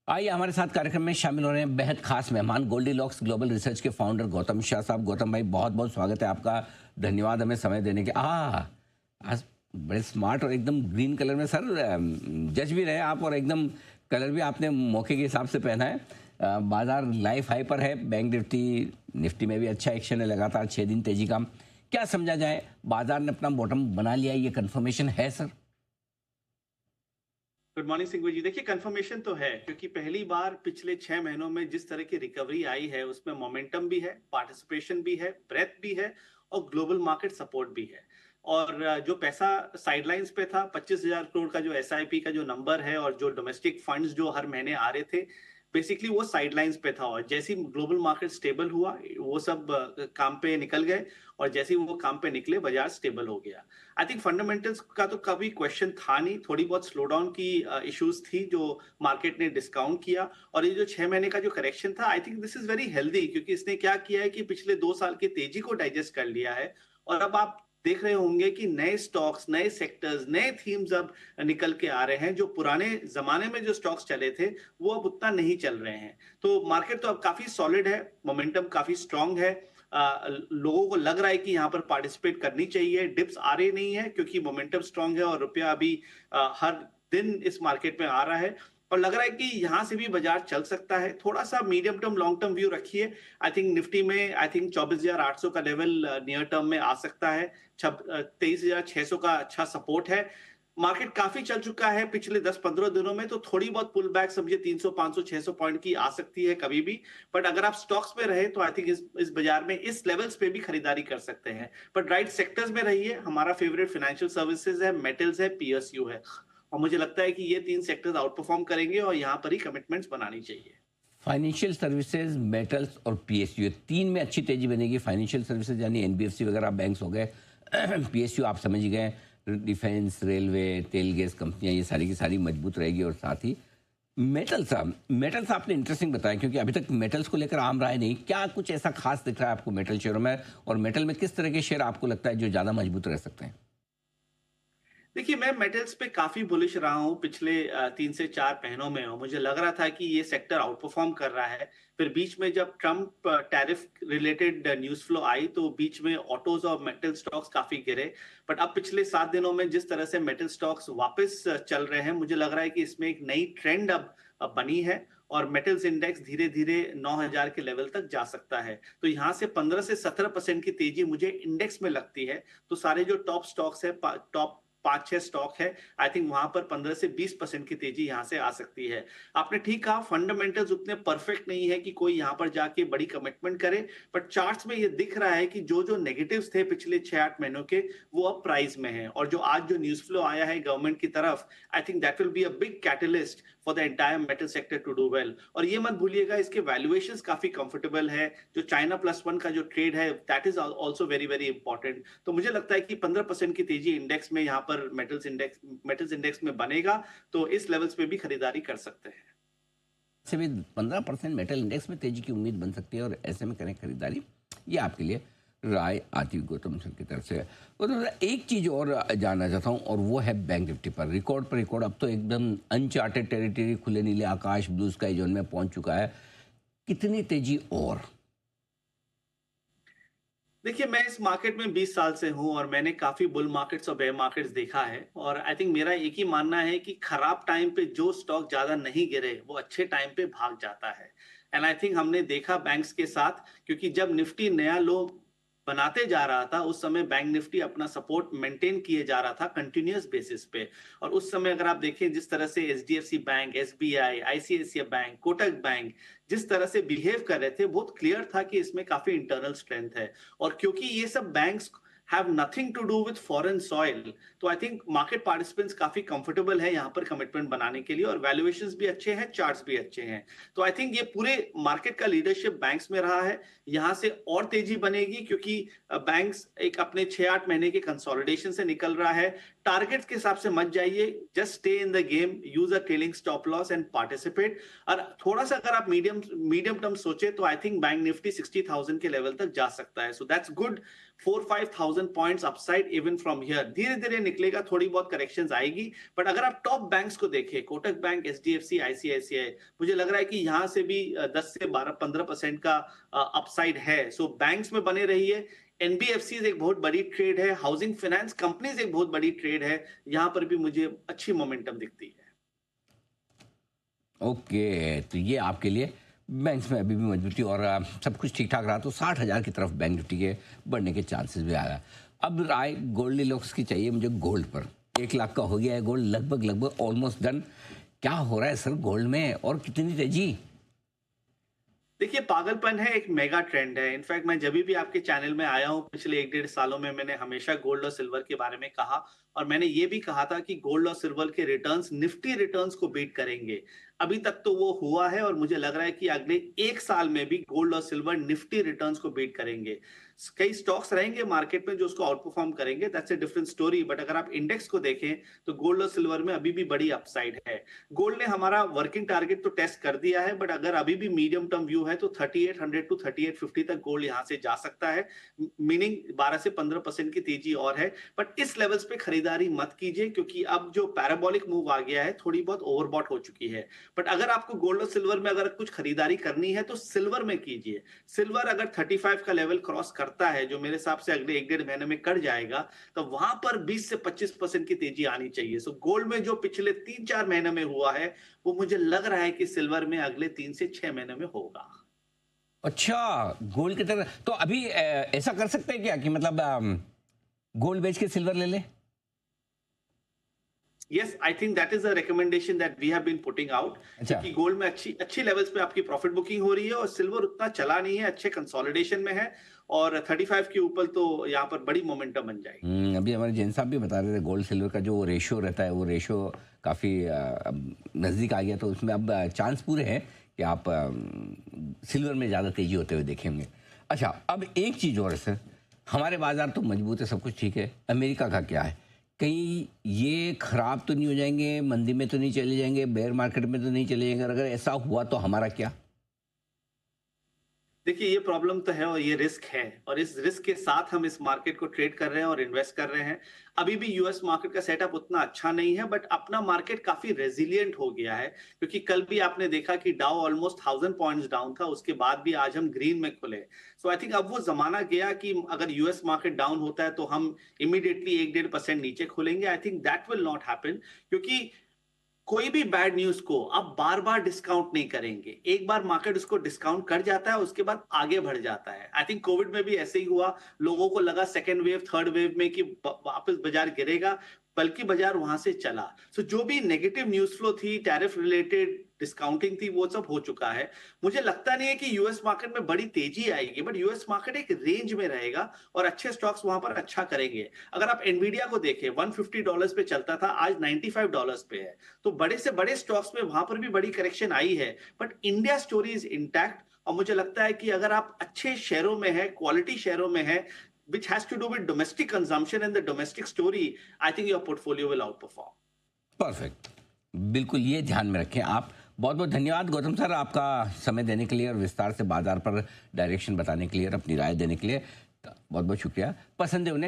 आइए हमारे साथ कार्यक्रम में शामिल हो रहे हैं बेहद खास मेहमान गोल्डीलॉक्स ग्लोबल रिसर्च के फाउंडर गौतम शाह साहब। गौतम भाई, बहुत बहुत स्वागत है आपका। धन्यवाद हमें समय देने के। आज बड़े स्मार्ट और एकदम ग्रीन कलर में सर जज भी रहे आप, और एकदम कलर भी आपने मौके के हिसाब से पहना है। बाजार लाइफ हाई पर है। बैंक निफ्टी में भी अच्छा एक्शन है, लगातार 6 दिन तेजी का। क्या समझा जाए, बाजार ने अपना बॉटम बना लिया, ये कंफर्मेशन है sir? Good morning Singh ji. देखिए, कंफर्मेशन तो है, क्योंकि पहली बार पिछले 6 महीनों में जिस तरह की रिकवरी आई है उसमें मोमेंटम भी है, पार्टिसिपेशन भी है, ब्रेथ भी है और ग्लोबल मार्केट सपोर्ट भी है। और जो पैसा साइडलाइंस पे था, 25,000 करोड़ का जो एसआईपी का जो नंबर है और जो डोमेस्टिक फंड्स जो हर महीने आ रहे थे, बेसिकली वो साइडलाइंस पे था। और जैसे ही ग्लोबल मार्केट स्टेबल हुआ, वो सब काम पे निकल गए, और जैसे ही वो काम पे निकले बाजार स्टेबल हो गया। आई थिंक फंडामेंटल्स का तो कभी क्वेश्चन था नहीं। थोड़ी बहुत स्लो डाउन की इश्यूज थी जो मार्केट ने डिस्काउंट किया, और ये जो 6 महीने का जो करेक्शन था, I think this is very healthy, क्योंकि इसने क्या किया है कि पिछले 2 साल की तेजी को डाइजेस्ट कर लिया है। और अब आप देख रहे होंगे कि नए स्टॉक्स, नए सेक्टर्स, नए थीम्स अब निकल के आ रहे हैं। जो पुराने जमाने में जो स्टॉक्स चले थे वो अब उतना नहीं चल रहे हैं। तो मार्केट तो अब काफी सॉलिड है, मोमेंटम काफी स्ट्रांग है। लोगों को लग रहा है कि यहाँ पर पार्टिसिपेट करनी चाहिए। डिप्स आ रहे नहीं है क्योंकि मोमेंटम स्ट्रांग है, और रुपया अभी हर दिन इस मार्केट में आ रहा है। और लग रहा है कि यहाँ से भी बाजार चल सकता है। थोड़ा सा medium term long term view रखिए। आई थिंक निफ्टी में आई थिंक 24,800 का लेवल नियर टर्म में आ सकता है। 23,600 का अच्छा सपोर्ट है। मार्केट काफी चल चुका है पिछले 10-15 दिनों में, तो थोड़ी बहुत पुल बैक समझिए 300, 500, 600 पॉइंट की आ सकती है कभी भी। बट अगर आप स्टॉक्स में रहे तो आई थिंक इस बाजार में इस लेवल्स पे भी खरीदारी कर सकते हैं। बट राइट सेक्टर्स में रहिए। हमारा फेवरेट फाइनेंशियल सर्विसेज है, मेटल्स है, पीएसयू है, और मुझे लगता है कि ये 3 सेक्टर्स आउट परफॉर्म करेंगे, और यहाँ पर ही कमिटमेंट्स बनानी चाहिए। फाइनेंशियल सर्विसेज, मेटल्स और पीएसयू, तीन में अच्छी तेजी बनेगी। फाइनेंशियल सर्विसेज यानी एनबीएफसी वगैरह बैंक्स हो गए। पीएसयू आप समझ ही गए, डिफेंस, रेलवे, तेल गैस कंपनियां, ये सारी की सारी मजबूत रहेगी। और साथ ही मेटल्स आपने इंटरेस्टिंग बताया, क्योंकि अभी तक मेटल्स को लेकर आम राय नहीं। क्या कुछ ऐसा खास दिख रहा है आपको मेटल शेयरों में, और मेटल में किस तरह के शेयर आपको लगता है जो ज़्यादा मजबूत रह सकते हैं? देखिए, मैं मेटल्स पे काफी बुलिश रहा हूँ पिछले 3 से 4 महीनों में, और मुझे लग रहा था कि ये सेक्टर आउट परफॉर्म कर रहा है। फिर बीच में जब Trump tariff related news flow I, तो बीच में ऑटोज और मेटल स्टॉक्स काफी गिरे। बट अब पिछले 7 दिनों में जिस तरह से मेटल स्टॉक्स वापस चल रहे हैं, मुझे लग रहा है कि इसमें एक नई ट्रेंड अब बनी है, और मेटल्स इंडेक्स धीरे धीरे 9,000 के लेवल तक जा सकता है। तो यहाँ से 15 से 17% की तेजी मुझे इंडेक्स में लगती है। तो सारे जो टॉप स्टॉक्स है, टॉप 5-6 स्टॉक है, आई थिंक वहां पर 15 से 20% की तेजी यहां से आ सकती है। आपने ठीक कहा, फंडामेंटल्स उतने परफेक्ट नहीं है कि कोई यहां पर जाके बड़ी कमिटमेंट करे। बट चार्ट्स में ये दिख रहा है कि जो जो नेगेटिव्स थे पिछले 6-8 महीनों के, वो अब प्राइस में है। और जो आज जो न्यूज फ्लो आया है गवर्नमेंट की तरफ, I think that will be a big catalyst for the entire metal sector to do well. और ये मत भूलिएगा, इसके वैल्यूएशंस काफी कंफर्टेबल है। जो चाइना प्लस वन का जो ट्रेड है, that is also very very important. तो मुझे लगता है कि 15% की तेजी इंडेक्स में यहाँ पर मेटल्स इंडेक्स में बनेगा, तो इस लेवल्स पे भी खरीदारी कर सकते हैं। से भी 15% मेटल इंडेक्स में तेजी की उम्मीद बन सकती है, और ऐसे में करें खरीदारी। ये आपके लिए राय आती गौतम सर की तरफ से। गौतम सर, एक चीज़ और जानना चाहता हूँ, और वो है बैंक निफ्टी पर रिकॉर्ड अब तो एकदम अनचार्टेड टेरिटरी, खुले नीले आकाश, ब्लू स्काई जोन में पहुंच चुका है। कितनी तेजी और? देखिए, मैं इस मार्केट में 20 साल से हूं, और मैंने काफी बुल मार्केट्स और बेयर मार्केट्स देखा है। और आई थिंक मेरा एक ही मानना है कि खराब टाइम पे जो स्टॉक ज्यादा नहीं गिरे, वो अच्छे टाइम पे भाग जाता है। एंड आई थिंक हमने देखा बैंक्स के साथ, क्योंकि जब निफ्टी नया लो बनाते जा रहा था, उस समय बैंक निफ्टी अपना सपोर्ट मेंटेन किए जा रहा था कंटिन्यूअस बेसिस पे। और उस समय अगर आप देखें, जिस तरह से HDFC bank, SBI, ICICI bank, Kotak bank जिस तरह से बिहेव कर रहे थे, बहुत क्लियर था कि इसमें काफी इंटरनल स्ट्रेंथ है। और क्योंकि ये सब banks have nothing to do with foreign soil, तो आई थिंक मार्केट पार्टिसिपेंट्स काफी कंफर्टेबल है यहाँ पर कमिटमेंट बनाने के लिए, और वैल्यूएशंस भी अच्छे हैं, चार्ट्स भी अच्छे हैं। तो आई थिंक ये पूरे मार्केट का लीडरशिप बैंक्स में रहा है। यहाँ से और तेजी बनेगी, क्योंकि बैंक्स एक अपने 6-8 महीने के कंसोलिडेशन से निकल रहा है। टारगेट्स के हिसाब से मत जाइए, just stay in the game, use a trailing stop loss and participate. और थोड़ा सा अगर आप मीडियम टर्म सोचे, तो आई थिंक बैंक निफ्टी 60,000 के लेवल तक जा सकता है। So that's good. 4-5,000 points upside even from here. धीरे धीरे निकलेगा, थोड़ी बहुत करेक्शंस आएगी, बट अगर आप टॉप बैंक्स को देखें, कोटक बैंक, एचडीएफसी, आईसीआईसीआई, मुझे लग रहा है कि यहाँ से भी 10 से 12-15% का अपसाइड है। सो बैंक्स में बने रहिए। एनबीएफसी एक बहुत बड़ी ट्रेड है, हाउसिंग फाइनेंस कंपनीज एक बहुत बड़ी ट्रेड है, यहाँ पर भी मुझे अच्छी मोमेंटम दिखती है। ओके, तो ये आपके लिए बैंक्स में अभी भी मजबूती और सब कुछ ठीक ठाक रहा तो 60,000 की तरफ बैंक निफ्टी के बढ़ने के चांसेस भी आया। अब राय गोल्डीलॉक्स की चाहिए मुझे गोल्ड पर। 1 लाख का हो गया है गोल्ड, लगभग ऑलमोस्ट डन। क्या हो रहा है सर गोल्ड में और कितनी तेजी? देखिए, पागलपन है, एक मेगा ट्रेंड है। इनफैक्ट मैं जब भी आपके चैनल में आया हूं पिछले 1-1.5 सालों में, मैंने हमेशा गोल्ड और सिल्वर के बारे में कहा, और मैंने ये भी कहा था कि गोल्ड और सिल्वर के रिटर्न्स निफ्टी रिटर्न्स को बीट करेंगे। अभी तक तो वो हुआ है, और मुझे लग रहा है कि अगले 1 साल में भी गोल्ड और सिल्वर निफ्टी रिटर्न्स को बीट करेंगे। कई स्टॉक्स रहेंगे मार्केट में जो उसको आउट परफॉर्म करेंगे, that's a different story, but अगर आप इंडेक्स को देखें तो गोल्ड और सिल्वर में अभी भी बड़ी अपसाइड है। गोल्ड ने हमारा वर्किंग टारगेट तो टेस्ट कर दिया है, बट अगर अभी भी मीडियम टर्म व्यू है तो 3800 टू 3850 तक गोल्ड यहां से जा सकता है, मीनिंग 12 से 15% की तेजी और है। बट इस लेवल्स पे खरीदारी मत कीजिए, क्योंकि अब जो पैराबोलिक मूव आ गया है, थोड़ी बहुत ओवरबॉट हो चुकी है। बट अगर आपको गोल्ड और सिल्वर में अगर कुछ खरीदारी करनी है तो सिल्वर में कीजिए। सिल्वर अगर 35 का लेवल क्रॉस करता है, जो मेरे हिसाब से अगले 1-1.5 महीने में कर जाएगा, तो वहां पर 20 से 25% की तेजी आनी चाहिए। सो गोल्ड में जो पिछले 3-4 महीने में हुआ है, वो मुझे लग रहा है कि सिल्वर में अगले 3 से 6 महीने में होगा। अच्छा, गोल्ड की तरह तो अभी ऐसा कर सकते हैं क्या कि मतलब गोल्ड बेच के सिल्वर ले ले? Yes, I think that is a recommendation that we have been putting out, अच्छा। क्योंकि गोल्ड में अच्छी अच्छी लेवल्स पे आपकी प्रॉफिट बुकिंग हो रही है, और सिल्वर उतना चला नहीं है, अच्छे कंसोलिडेशन में है, और 35 के ऊपर तो यहाँ पर बड़ी मोमेंटम बन जाएगी। अभी हमारे जैन साहब भी बता रहे थे गोल्ड सिल्वर का जो रेशियो रहता है वो रेशियो काफ़ी नज़दीक आ गया, तो उसमें अब चांस पूरे हैं कि आप सिल्वर में ज़्यादा तेजी होते हुए देखेंगे। अच्छा, अब एक चीज़ और है सर, हमारे बाजार तो मजबूत है, सब कुछ ठीक है, अमेरिका का क्या है? कहीं ये खराब तो नहीं हो जाएंगे, मंदी में तो नहीं चले जाएंगे, बेयर मार्केट में तो नहीं चले जाएंगे? अगर ऐसा हुआ तो हमारा क्या? देखिए, ये प्रॉब्लम तो है और ये रिस्क है, और इस रिस्क के साथ हम इस मार्केट को ट्रेड कर रहे हैं और इन्वेस्ट कर रहे हैं। अभी भी यूएस मार्केट का सेटअप उतना अच्छा नहीं है, बट अपना मार्केट काफी रेजिलिएंट हो गया है, क्योंकि कल भी आपने देखा कि डाउ ऑलमोस्ट 1000 पॉइंट्स डाउन था, उसके बाद भी आज हम ग्रीन में खुले। सो आई थिंक अब वो जमाना गया कि अगर यूएस मार्केट डाउन होता है तो हम इमीडिएटली 1-1.5% नीचे खुलेंगे। आई think that will not happen, क्योंकि कोई भी बैड न्यूज को आप बार बार डिस्काउंट नहीं करेंगे। एक बार मार्केट उसको डिस्काउंट कर जाता है, उसके बाद आगे बढ़ जाता है। आई थिंक कोविड में भी ऐसे ही हुआ, लोगों को लगा सेकेंड वेव, थर्ड वेव में कि वापस बाजार गिरेगा, बल्कि बाजार वहां से चला। सो जो भी नेगेटिव न्यूज फ्लो थी, टैरिफ रिलेटेड डिस्काउंटिंग थी, वो सब हो चुका है। मुझे लगता नहीं है कि यूएस मार्केट में बड़ी तेजी आएगी, बट यूएस मार्केट एक रेंज में रहेगा और अच्छे स्टॉक्स वहां पर अच्छा करेंगे। अगर आप एनवीडिया को देखें, $150 पे चलता था, आज $95 पे है। तो बड़े से बड़े स्टॉक्स में वहां पर भी बड़ी करेक्शन आई है, but India story is intact. और मुझे लगता है कि अगर आप अच्छे शेयरों में है, क्वालिटी शेयरों में है, which has to do with domestic consumption and the domestic story, I think your portfolio will outperform. Perfect, बिल्कुल ये ध्यान में रखें आप। बहुत बहुत धन्यवाद गौतम सर, आपका समय देने के लिए और विस्तार से बाजार पर डायरेक्शन बताने के लिए और अपनी राय देने के लिए बहुत बहुत शुक्रिया। पसंद है उन्हें